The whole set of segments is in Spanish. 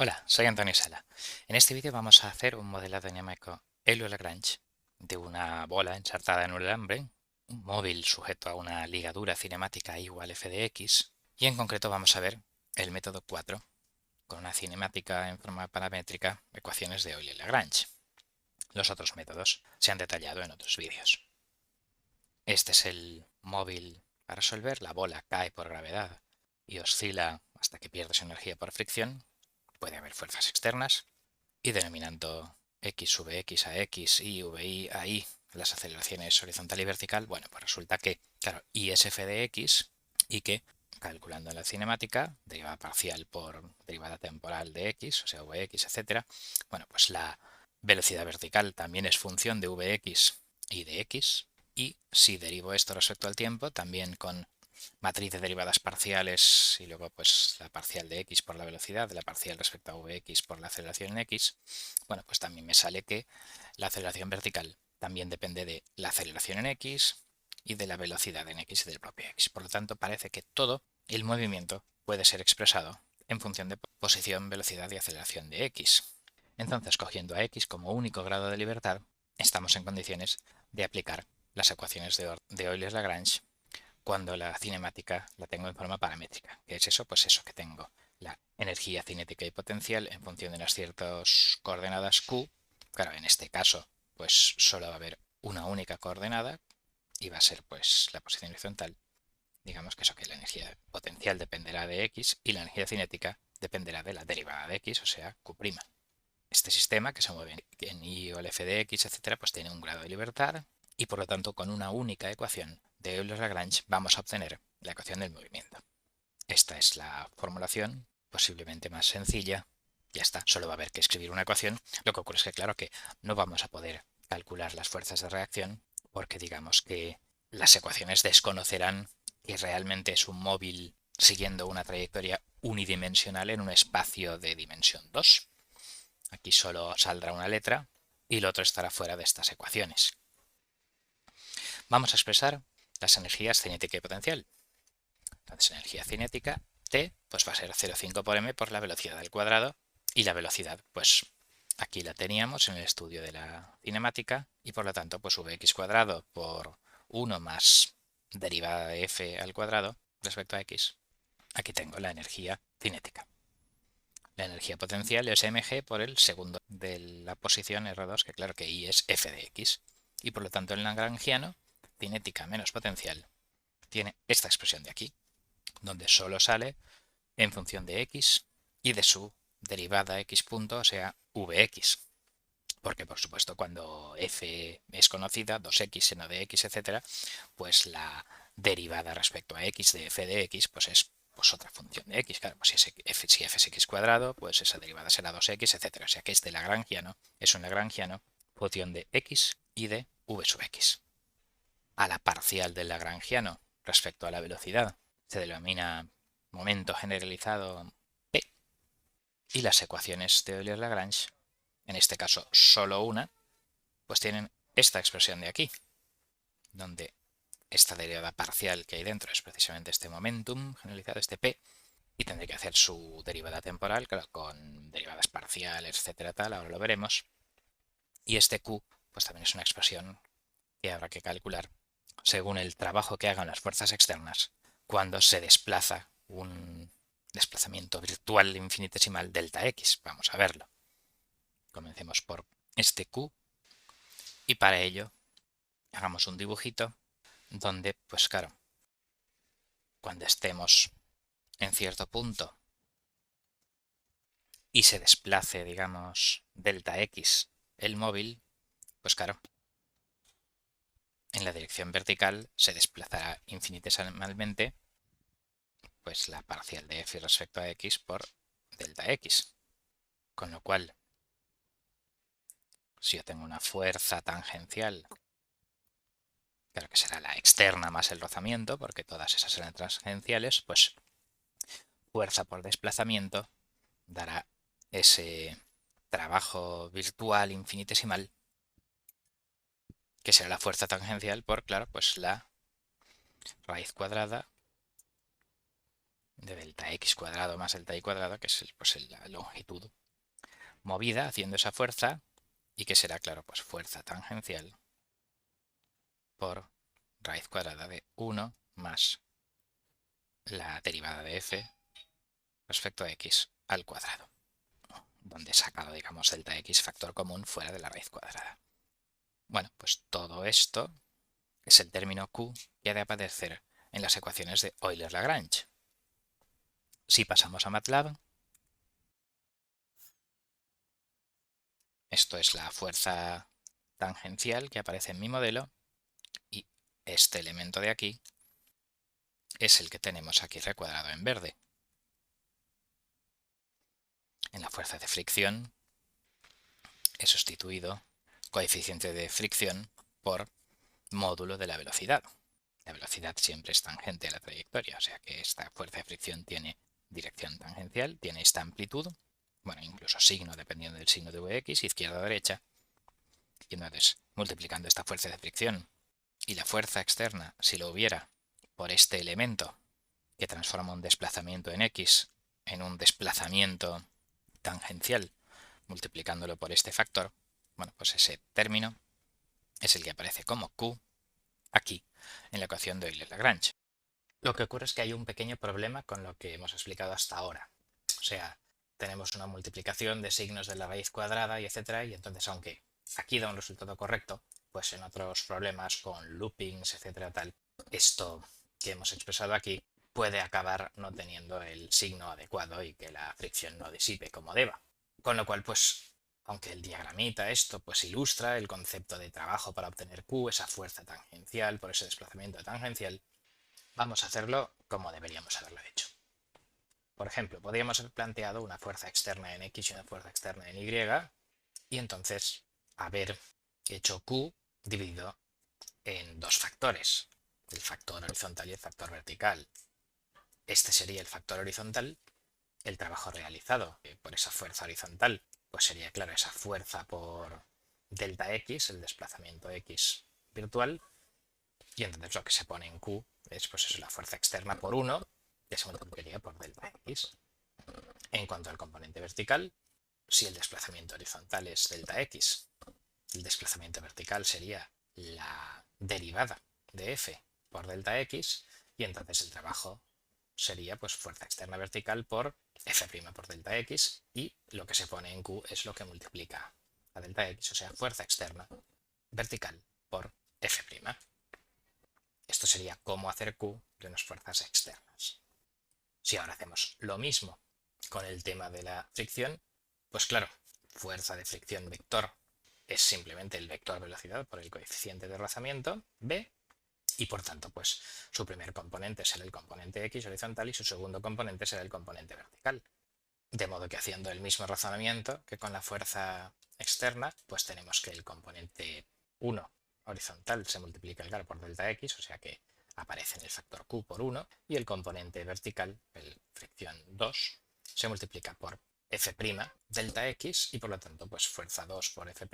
Hola, soy Antonio Sala. En este vídeo vamos a hacer un modelado dinámico Euler-Lagrange de una bola ensartada en un alambre, un móvil sujeto a una ligadura cinemática igual f de x, y en concreto vamos a ver el método 4 con una cinemática en forma paramétrica, ecuaciones de Euler-Lagrange. Los otros métodos se han detallado en otros vídeos. Este es el móvil a resolver. La bola cae por gravedad y oscila hasta que pierde su energía por fricción. Puede haber fuerzas externas y denominando x sub x a x y vi a y las aceleraciones horizontal y vertical, bueno, pues resulta que, claro, y es f de x y que, calculando en la cinemática, derivada parcial por derivada temporal de x, o sea, vx, etcétera, bueno, pues la velocidad vertical también es función de vx y de x, y si derivo esto respecto al tiempo, también con matriz de derivadas parciales y luego pues la parcial de x por la velocidad, la parcial respecto a vx por la aceleración en x, bueno, pues también me sale que la aceleración vertical también depende de la aceleración en x y de la velocidad en x y del propio x. Por lo tanto, parece que todo el movimiento puede ser expresado en función de posición, velocidad y aceleración de x. Entonces, cogiendo a x como único grado de libertad, estamos en condiciones de aplicar las ecuaciones de Euler-Lagrange cuando la cinemática la tengo en forma paramétrica. ¿Qué es eso? Pues eso, que tengo la energía cinética y potencial en función de unas ciertas coordenadas Q. Claro, en este caso, pues solo va a haber una única coordenada y va a ser pues la posición horizontal. Digamos que eso, que la energía potencial dependerá de X y la energía cinética dependerá de la derivada de X, o sea, Q'. Este sistema, que se mueve en I o el f de x, etcétera, pues tiene un grado de libertad y por lo tanto con una única ecuación de Euler-Lagrange vamos a obtener la ecuación del movimiento. Esta es la formulación, posiblemente más sencilla. Ya está, solo va a haber que escribir una ecuación. Lo que ocurre es que claro que no vamos a poder calcular las fuerzas de reacción porque digamos que las ecuaciones desconocerán que realmente es un móvil siguiendo una trayectoria unidimensional en un espacio de dimensión 2. Aquí solo saldrá una letra y lo otro estará fuera de estas ecuaciones. Vamos a expresar las energías cinética y potencial. Entonces, energía cinética T pues va a ser 0,5 por m por la velocidad al cuadrado, y la velocidad pues aquí la teníamos en el estudio de la cinemática y por lo tanto pues vx cuadrado por 1 más derivada de f al cuadrado respecto a x. Aquí tengo la energía cinética. La energía potencial es mg por el segundo de la posición R2, que claro que I es f de x. Y por lo tanto el lagrangiano, cinética menos potencial, tiene esta expresión de aquí, donde solo sale en función de x y de su derivada x punto, o sea, vx. Porque por supuesto cuando f es conocida, 2x seno de x, etcétera, pues la derivada respecto a x de f de x pues es pues otra función de x. Claro, pues si f es x cuadrado, pues esa derivada será 2x, etcétera. O sea que este lagrangiano es un lagrangiano función de x y de v sub x. A la parcial del lagrangiano respecto a la velocidad se denomina momento generalizado p, y las ecuaciones de Euler-Lagrange, en este caso solo una, pues tienen esta expresión de aquí, donde esta derivada parcial que hay dentro es precisamente este momentum generalizado, este p, y tendré que hacer su derivada temporal, claro, con derivadas parciales, etcétera, tal, ahora lo veremos. Y este q, pues también es una expresión que habrá que calcular según el trabajo que hagan las fuerzas externas cuando se desplaza un desplazamiento virtual infinitesimal delta x. Vamos a verlo. Comencemos por este q y para ello hagamos un dibujito donde, pues claro, cuando estemos en cierto punto y se desplace, digamos, delta x el móvil, pues claro, en la dirección vertical se desplazará infinitesimalmente pues la parcial de f respecto a x por delta x. Con lo cual, si yo tengo una fuerza tangencial, claro que será la externa más el rozamiento, porque todas esas serán tangenciales, pues fuerza por desplazamiento dará ese trabajo virtual infinitesimal, que será la fuerza tangencial por, claro, pues la raíz cuadrada de delta x cuadrado más delta y cuadrado, que es la longitud movida haciendo esa fuerza, y que será, claro, pues fuerza tangencial por raíz cuadrada de 1 más la derivada de f respecto a x al cuadrado, donde he sacado, digamos, delta x factor común fuera de la raíz cuadrada. Bueno, pues todo esto es el término q que ha de aparecer en las ecuaciones de Euler-Lagrange. Si pasamos a MATLAB, esto es la fuerza tangencial que aparece en mi modelo, y este elemento de aquí es el que tenemos aquí recuadrado en verde. En la fuerza de fricción he sustituido coeficiente de fricción por módulo de la velocidad. La velocidad siempre es tangente a la trayectoria, o sea que esta fuerza de fricción tiene dirección tangencial, tiene esta amplitud, bueno, incluso signo dependiendo del signo de Vx, izquierda o derecha, y entonces multiplicando esta fuerza de fricción y la fuerza externa, si lo hubiera, por este elemento que transforma un desplazamiento en x en un desplazamiento tangencial, multiplicándolo por este factor, bueno, pues ese término es el que aparece como q aquí en la ecuación de Euler-Lagrange. Lo que ocurre es que hay un pequeño problema con lo que hemos explicado hasta ahora. O sea, tenemos una multiplicación de signos de la raíz cuadrada y etcétera, y entonces aunque aquí da un resultado correcto, pues en otros problemas con loopings, etcétera, tal, esto que hemos expresado aquí puede acabar no teniendo el signo adecuado y que la fricción no disipe como deba. Con lo cual, pues, aunque el diagramita esto pues ilustra el concepto de trabajo para obtener Q, esa fuerza tangencial por ese desplazamiento tangencial, vamos a hacerlo como deberíamos haberlo hecho. Por ejemplo, podríamos haber planteado una fuerza externa en X y una fuerza externa en Y, y entonces haber hecho Q dividido en dos factores, el factor horizontal y el factor vertical. Este sería el factor horizontal, el trabajo realizado por esa fuerza horizontal, pues sería, claro, esa fuerza por delta X, el desplazamiento X virtual, y entonces lo que se pone en Q es, pues eso, la fuerza externa por 1, que se multiplicaría por delta X. En cuanto al componente vertical, si el desplazamiento horizontal es delta X, el desplazamiento vertical sería la derivada de F por delta X, y entonces el trabajo sería pues fuerza externa vertical por F' por delta X, y lo que se pone en Q es lo que multiplica a delta X, o sea, fuerza externa vertical por F'. Esto sería cómo hacer Q de unas fuerzas externas. Si ahora hacemos lo mismo con el tema de la fricción, pues claro, fuerza de fricción vector es simplemente el vector velocidad por el coeficiente de rozamiento, B, y por tanto, pues su primer componente será el componente X horizontal y su segundo componente será el componente vertical. De modo que haciendo el mismo razonamiento que con la fuerza externa, pues tenemos que el componente 1 horizontal se multiplica el por delta X, o sea que aparece en el factor Q por 1, y el componente vertical, el fricción 2, se multiplica por F' delta X, y por lo tanto, pues fuerza 2 por F',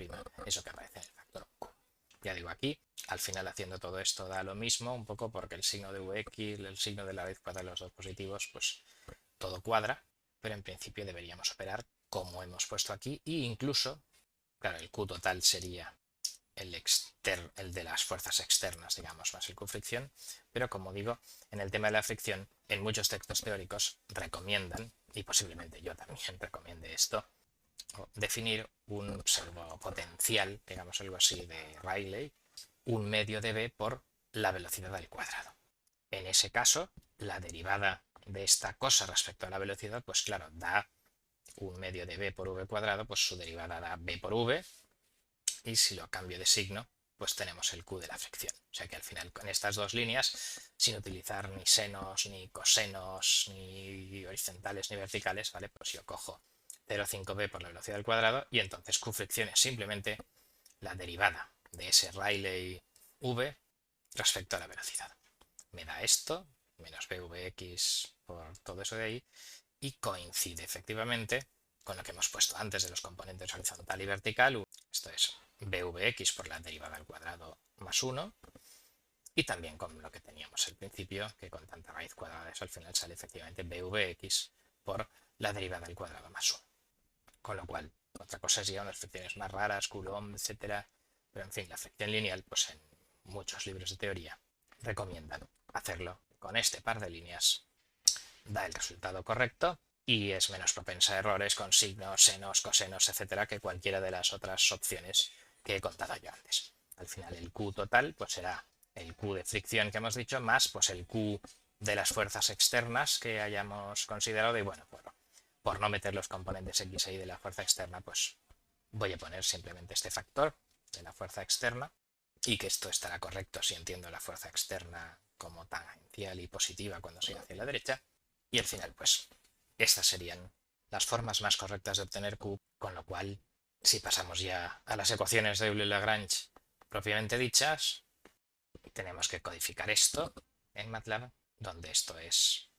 eso que aparece en el factor Q. Ya digo, aquí, al final haciendo todo esto da lo mismo, un poco porque el signo de Vx, el signo de la raíz cuadrada de los dos positivos, pues todo cuadra, pero en principio deberíamos operar como hemos puesto aquí, e incluso, claro, el Q total sería el de las fuerzas externas, digamos, más el Q fricción, pero como digo, en el tema de la fricción, en muchos textos teóricos recomiendan, y posiblemente yo también recomiende esto, definir un pseudo potencial, digamos algo así, de Rayleigh, un medio de b por la velocidad al cuadrado. En ese caso, la derivada de esta cosa respecto a la velocidad, pues claro, da un medio de b por v cuadrado, pues su derivada da b por v, y si lo cambio de signo, pues tenemos el q de la fricción. O sea que al final, con estas dos líneas, sin utilizar ni senos, ni cosenos, ni horizontales, ni verticales, ¿vale? Pues yo cojo 0,5b por la velocidad al cuadrado, y entonces q fricción es simplemente la derivada de ese Rayleigh v respecto a la velocidad. Me da esto, menos bvx por todo eso de ahí, y coincide efectivamente con lo que hemos puesto antes de los componentes horizontal y vertical. Esto es bvx por la derivada al cuadrado más 1, y también con lo que teníamos al principio, que con tanta raíz cuadrada eso al final sale efectivamente bvx por la derivada al cuadrado más 1. Con lo cual, otra cosa es ya unas fricciones más raras, Coulomb, etcétera. Pero en fin, la fricción lineal, pues en muchos libros de teoría recomiendan hacerlo con este par de líneas. Da el resultado correcto y es menos propensa a errores con signos, senos, cosenos, etcétera, que cualquiera de las otras opciones que he contado yo antes. Al final el Q total pues será el Q de fricción que hemos dicho más pues el Q de las fuerzas externas que hayamos considerado y bueno, por no meter los componentes X e Y de la fuerza externa, pues voy a poner simplemente este factor de la fuerza externa y que esto estará correcto si entiendo la fuerza externa como tangencial y positiva cuando se hacia la derecha. Y al final, pues, estas serían las formas más correctas de obtener Q, con lo cual, si pasamos ya a las ecuaciones de Euler-Lagrange propiamente dichas, tenemos que codificar esto en MATLAB, donde esto es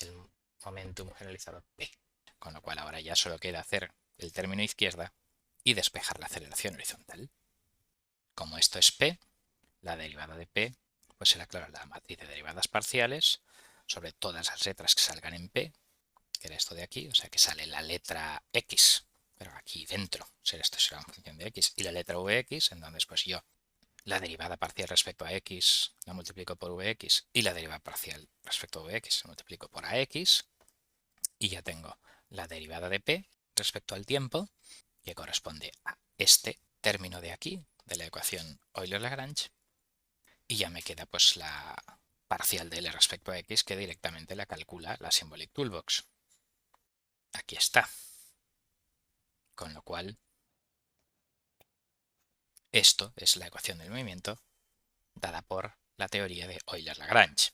el momentum generalizado P. Con lo cual ahora ya solo queda hacer el término izquierda y despejar la aceleración horizontal. Como esto es P, la derivada de P pues será, claro, la matriz de derivadas parciales sobre todas las letras que salgan en P, que era esto de aquí, o sea que sale la letra X, pero aquí dentro esto será una función de X, y la letra Vx, entonces pues yo la derivada parcial respecto a X la multiplico por Vx y la derivada parcial respecto a Vx la multiplico por Ax y ya tengo la derivada de P respecto al tiempo que corresponde a este término de aquí de la ecuación Euler-Lagrange y ya me queda pues la parcial de L respecto a X que directamente la calcula la Symbolic Toolbox. Aquí está. Con lo cual, esto es la ecuación del movimiento dada por la teoría de Euler-Lagrange.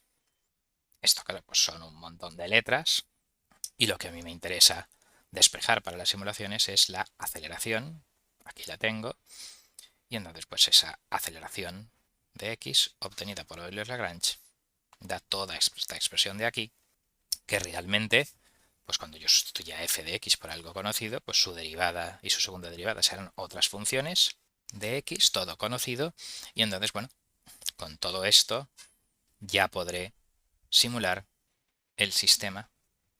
Esto, claro, pues son un montón de letras y lo que a mí me interesa despejar para las simulaciones es la aceleración. Aquí la tengo. Y entonces, pues esa aceleración de X obtenida por Euler-Lagrange da toda esta expresión de aquí, que realmente, pues cuando yo sustituya f de x por algo conocido, pues su derivada y su segunda derivada serán otras funciones de x, todo conocido, y entonces, bueno, con todo esto ya podré simular el sistema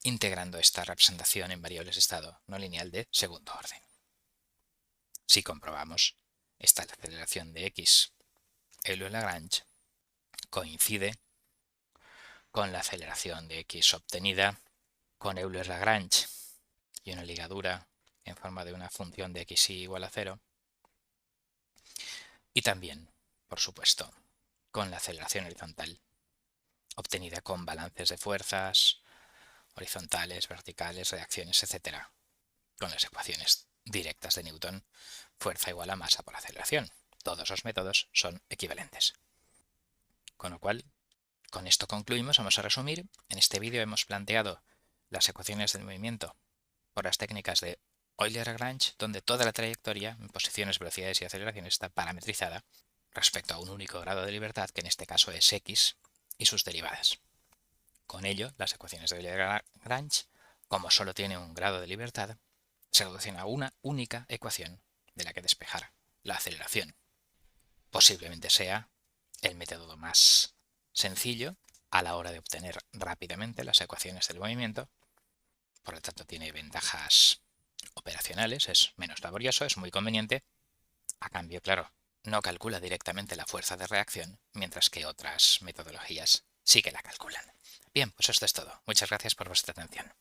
integrando esta representación en variables de estado no lineal de segundo orden. Si comprobamos, esta aceleración de x Euler-Lagrange coincide con la aceleración de x obtenida con Euler-Lagrange y una ligadura en forma de una función de xy igual a 0. Y también, por supuesto, con la aceleración horizontal obtenida con balances de fuerzas horizontales, verticales, reacciones, etc. Con las ecuaciones directas de Newton, fuerza igual a masa por aceleración. Todos los métodos son equivalentes. Con lo cual, con esto concluimos. Vamos a resumir. En este vídeo hemos planteado las ecuaciones del movimiento por las técnicas de Euler-Lagrange, donde toda la trayectoria en posiciones, velocidades y aceleraciones está parametrizada respecto a un único grado de libertad, que en este caso es x, y sus derivadas. Con ello, las ecuaciones de Euler-Lagrange, como solo tiene un grado de libertad, se reducen a una única ecuación de la que despejar la aceleración. Posiblemente sea el método más sencillo a la hora de obtener rápidamente las ecuaciones del movimiento. Por lo tanto, tiene ventajas operacionales, es menos laborioso, es muy conveniente. A cambio, claro, no calcula directamente la fuerza de reacción, mientras que otras metodologías sí que la calculan. Bien, pues esto es todo. Muchas gracias por vuestra atención.